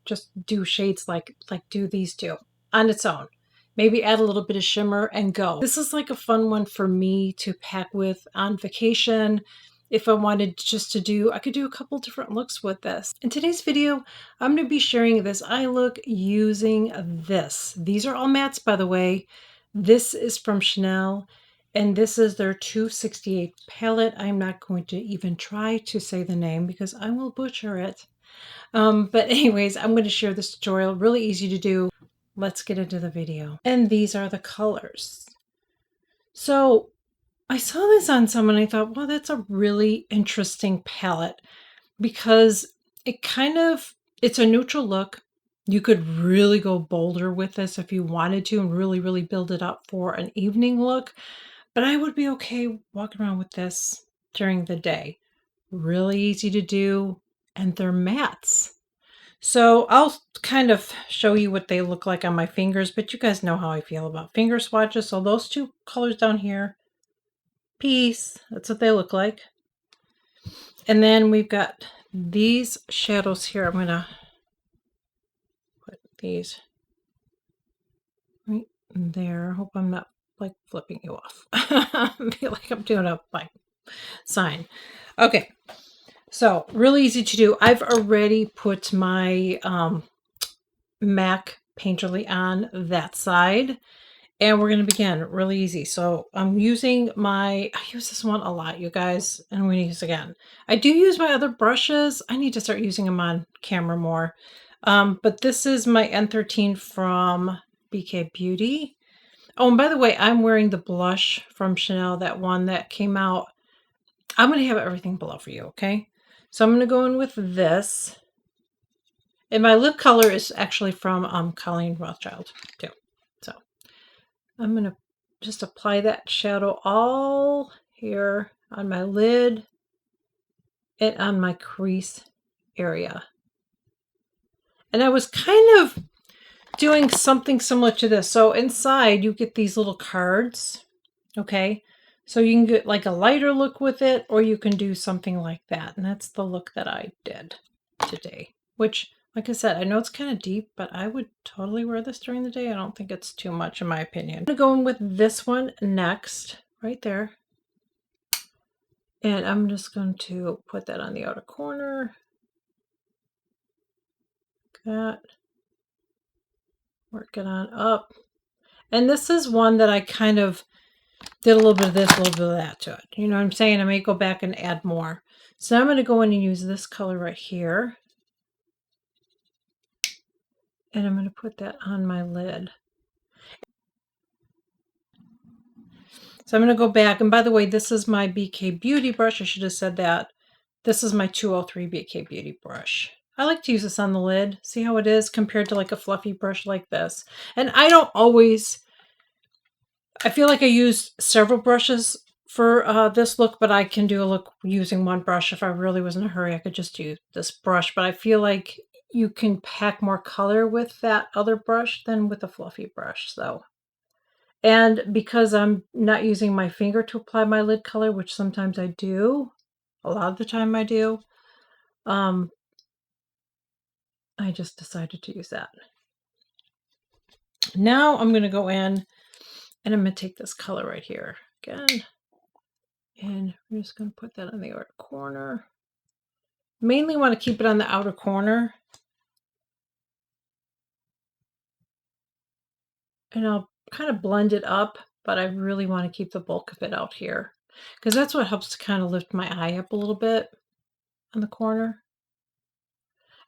just do shades like do these two on its own. Maybe add a little bit of shimmer and go. This is like a fun one for me to pack with on vacation. If I wanted just to do, I could do a couple different looks with this. In today's video, I'm going to be sharing this eye look using this. These are all mattes, by the way. This is from Chanel, and this is their 268 palette. I'm not going to even try to say the name because I will butcher it. But anyways, I'm going to share this tutorial. Really easy to do. Let's get into the video. And these are the colors. So I saw this on someone and I thought, well, that's a really interesting palette because it's a neutral look. You could really go bolder with this if you wanted to and really, really build it up for an evening look. But I would be okay walking around with this during the day. Really easy to do, and they're mattes. So I'll kind of show you what they look like on my fingers, but you guys know how I feel about finger swatches. So those two colors down here, peace, that's what they look like. And then we've got these shadows here. I'm going to put these right there. I hope I'm not like flipping you off. I feel like I'm doing a like sign. Okay. So really easy to do. I've already put my MAC Painterly on that side, and we're going to begin really easy. So I'm using I use this one a lot, you guys, and I'm going to use again. I do use my other brushes. I need to start using them on camera more. But this is my N13 from BK Beauty. Oh, and by the way, I'm wearing the blush from Chanel, that one that came out. I'm going to have everything below for you, okay? So I'm going to go in with this. And my lip color is actually from Colleen Rothschild, too. So I'm going to just apply that shadow all here on my lid and on my crease area. And I was kind of doing something similar to this. So inside you get these little cards, okay? So you can get like a lighter look with it, or you can do something like that. And that's the look that I did today, which, like I said, I know it's kind of deep, but I would totally wear this during the day. I don't think it's too much in my opinion. I'm going to go in with this one next, right there. And I'm just going to put that on the outer corner. Like that. Work it on up. And this is one that I kind of did a little bit of this, a little bit of that to it. You know what I'm saying? I may go back and add more. So I'm going to go in and use this color right here. And I'm going to put that on my lid. So I'm going to go back. And by the way, this is my BK Beauty brush. I should have said that. This is my 203 BK Beauty brush. I like to use this on the lid. See how it is compared to like a fluffy brush like this. And I don't always... I feel like I use several brushes for this look, but I can do a look using one brush. If I really was in a hurry, I could just use this brush. But I feel like you can pack more color with that other brush than with a fluffy brush. So, and because I'm not using my finger to apply my lid color, which sometimes I do, a lot of the time I do, I just decided to use that. Now I'm going to go in and I'm going to take this color right here again. And I'm just going to put that on the outer corner. Mainly want to keep it on the outer corner. And I'll kind of blend it up, but I really want to keep the bulk of it out here, because that's what helps to kind of lift my eye up a little bit on the corner.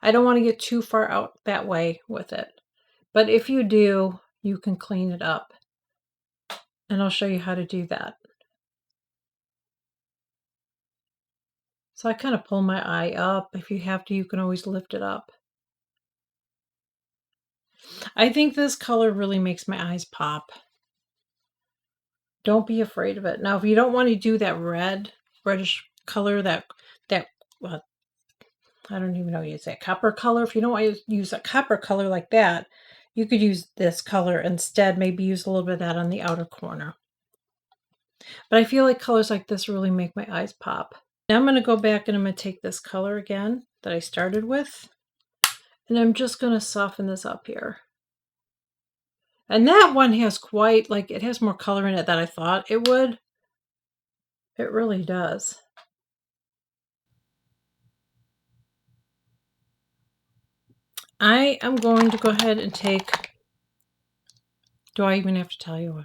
I don't want to get too far out that way with it. But if you do, you can clean it up. And I'll show you how to do that. So I kind of pull my eye up. If you have to, you can always lift it up. I think this color really makes my eyes pop. Don't be afraid of it. Now, if you don't want to do that reddish color, that I don't even know how you say copper color. If you don't want to use a copper color like that, you could use this color instead. Maybe use a little bit of that on the outer corner. But I feel like colors like this really make my eyes pop. Now I'm going to go back and I'm going to take this color again that I started with. And I'm just going to soften this up here. And that one has quite, like, it has more color in it than I thought it would. It really does. I am going to go ahead and take, do I even have to tell you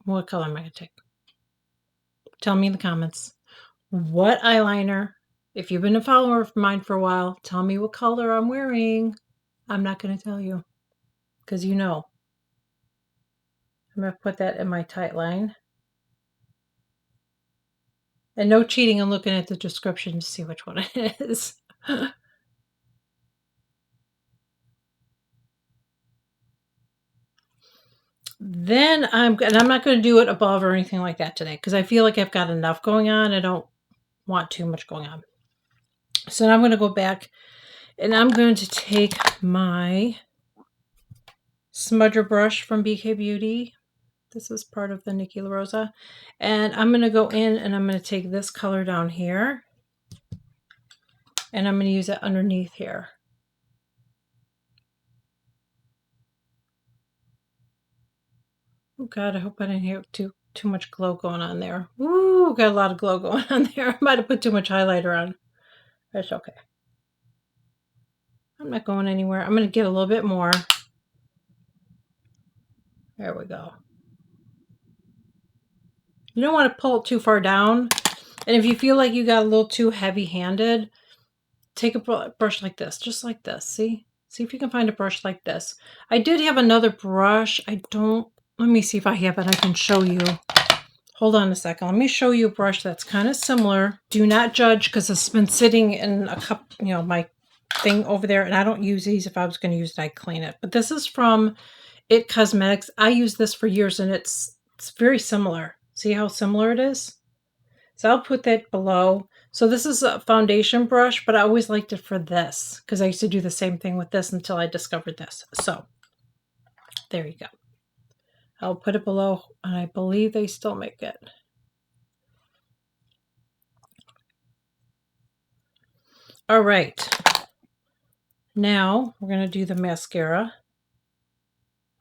what color am I going to take? Tell me in the comments. What eyeliner? If you've been a follower of mine for a while, tell me what color I'm wearing. I'm not going to tell you because you know. I'm going to put that in my tight line. And no cheating and looking at the description to see which one it is. Then I'm not going to do it above or anything like that today because I feel like I've got enough going on. I don't want too much going on. So now I'm going to go back and I'm going to take my smudger brush from BK Beauty. This is part of the Nikki La Rosa. And I'm going to go in and I'm going to take this color down here. And I'm going to use it underneath here. Oh God, I hope I didn't have too much glow going on there. Ooh, got a lot of glow going on there. I might have put too much highlighter on. That's okay. I'm not going anywhere. I'm going to get a little bit more. There we go. You don't want to pull it too far down. And if you feel like you got a little too heavy-handed, take a brush like this, just like this. See? See if you can find a brush like this. I did have another brush. Let me see if I have it. I can show you. Hold on a second. Let me show you a brush that's kind of similar. Do not judge because it's been sitting in a cup, my thing over there. And I don't use these. If I was going to use it, I'd clean it. But this is from It Cosmetics. I used this for years and it's very similar. See how similar it is? So I'll put that below. So this is a foundation brush, but I always liked it for this because I used to do the same thing with this until I discovered this. So there you go. I'll put it below, and I believe they still make it. All right. Now we're going to do the mascara.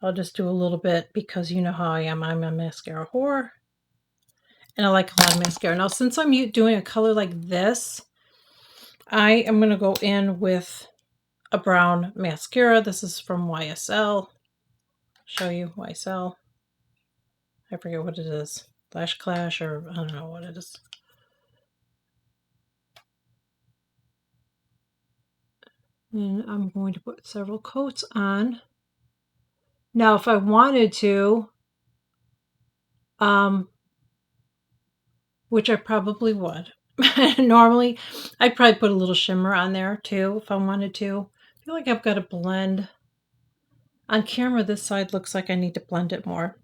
I'll just do a little bit because you know how I am. I'm a mascara whore. And I like a lot of mascara. Now, since I'm doing a color like this, I am going to go in with a brown mascara. This is from YSL. Show you YSL. I forget what it is. Lash Clash, or I don't know what it is. And I'm going to put several coats on. Now, if I wanted to, which I probably would. Normally, I'd probably put a little shimmer on there too if I wanted to. I feel like I've got to blend. On camera, this side looks like I need to blend it more.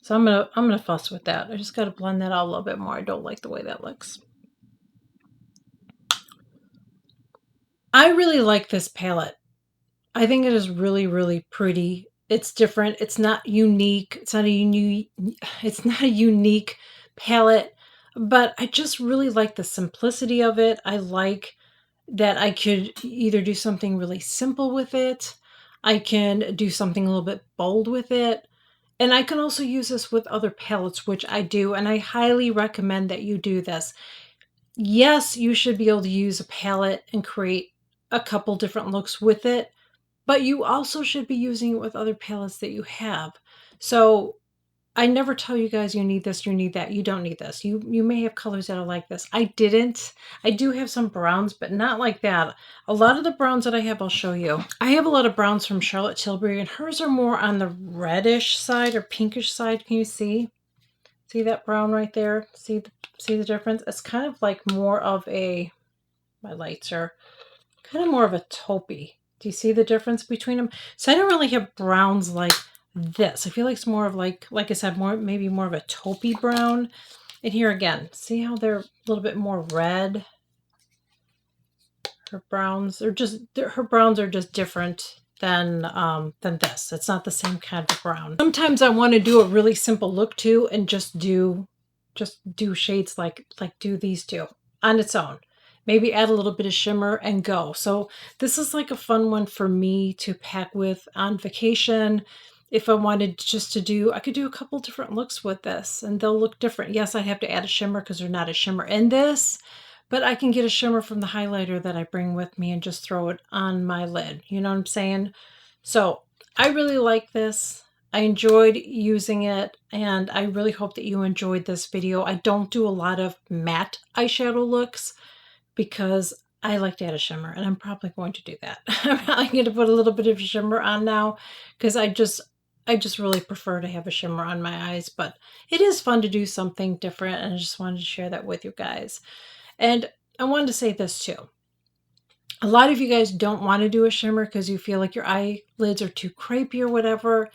So I'm gonna fuss with that. I just got to blend that out a little bit more. I don't like the way that looks. I really like this palette. I think it is really, really pretty. It's different. It's not unique. It's not a unique palette, but I just really like the simplicity of it. I like that I could either do something really simple with it. I can do something a little bit bold with it. And I can also use this with other palettes, which I do. And I highly recommend that you do this. Yes, you should be able to use a palette and create a couple different looks with it. But you also should be using it with other palettes that you have. So I never tell you guys you need this, you need that. You don't need this. You may have colors that are like this. I didn't. I do have some browns, but not like that. A lot of the browns that I have, I'll show you. I have a lot of browns from Charlotte Tilbury, and hers are more on the reddish side or pinkish side. Can you see? See that brown right there? See the difference? It's kind of like more of a, my lights are kind of more of a taupey. Do you see the difference between them? So I don't really have browns like this. I feel like it's more of like I said, maybe more of a taupey brown. And here again, see how they're a little bit more red? Her browns are just different than this. It's not the same kind of brown. Sometimes I want to do a really simple look too and just do shades like do these two on its own. maybe add a little bit of shimmer and go. So this is like a fun one for me to pack with on vacation. If I wanted just to do, I could do a couple different looks with this and they'll look different. Yes, I have to add a shimmer because there's not a shimmer in this, but I can get a shimmer from the highlighter that I bring with me and just throw it on my lid. You know what I'm saying? So I really like this. I enjoyed using it, and I really hope that you enjoyed this video. I don't do a lot of matte eyeshadow looks because I like to add a shimmer, and I'm probably going to do that. I'm probably going to put a little bit of shimmer on now because I just really prefer to have a shimmer on my eyes, but it is fun to do something different, and I just wanted to share that with you guys. And I wanted to say this too. A lot of you guys don't want to do a shimmer because you feel like your eyelids are too crepey or whatever.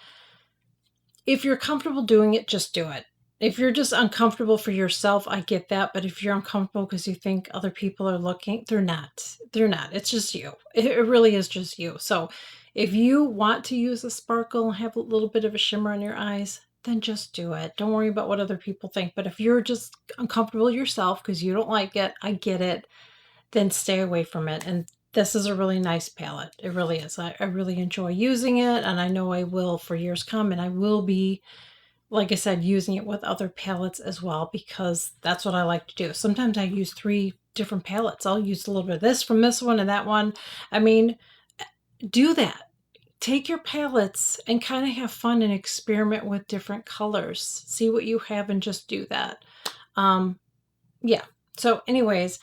If you're comfortable doing it, just do it. If you're just uncomfortable for yourself, I get that. But if you're uncomfortable because you think other people are looking, they're not. They're not. It's just you. It really is just you. So if you want to use a sparkle and have a little bit of a shimmer on your eyes, then just do it. Don't worry about what other people think. But if you're just uncomfortable yourself because you don't like it, I get it, then stay away from it. And this is a really nice palette. It really is. I really enjoy using it, and I know I will for years come, and I will be, like I said, using it with other palettes as well because that's what I like to do. Sometimes I use 3 different palettes. I'll use a little bit of this from this one and that one. I mean, do that. Take your palettes and kind of have fun and experiment with different colors. See what you have and just do that. Yeah. So anyways,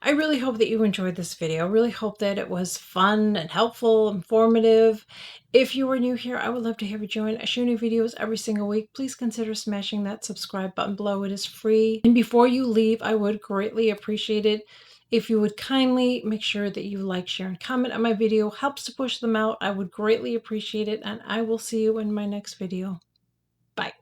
I really hope that you enjoyed this video. I really hope that it was fun and helpful, informative. If you are new here, I would love to have you join. I show new videos every single week. Please consider smashing that subscribe button below. It is free. And before you leave, I would greatly appreciate it if you would kindly make sure that you like, share, and comment on my video. Helps to push them out. I would greatly appreciate it, and I will see you in my next video. Bye.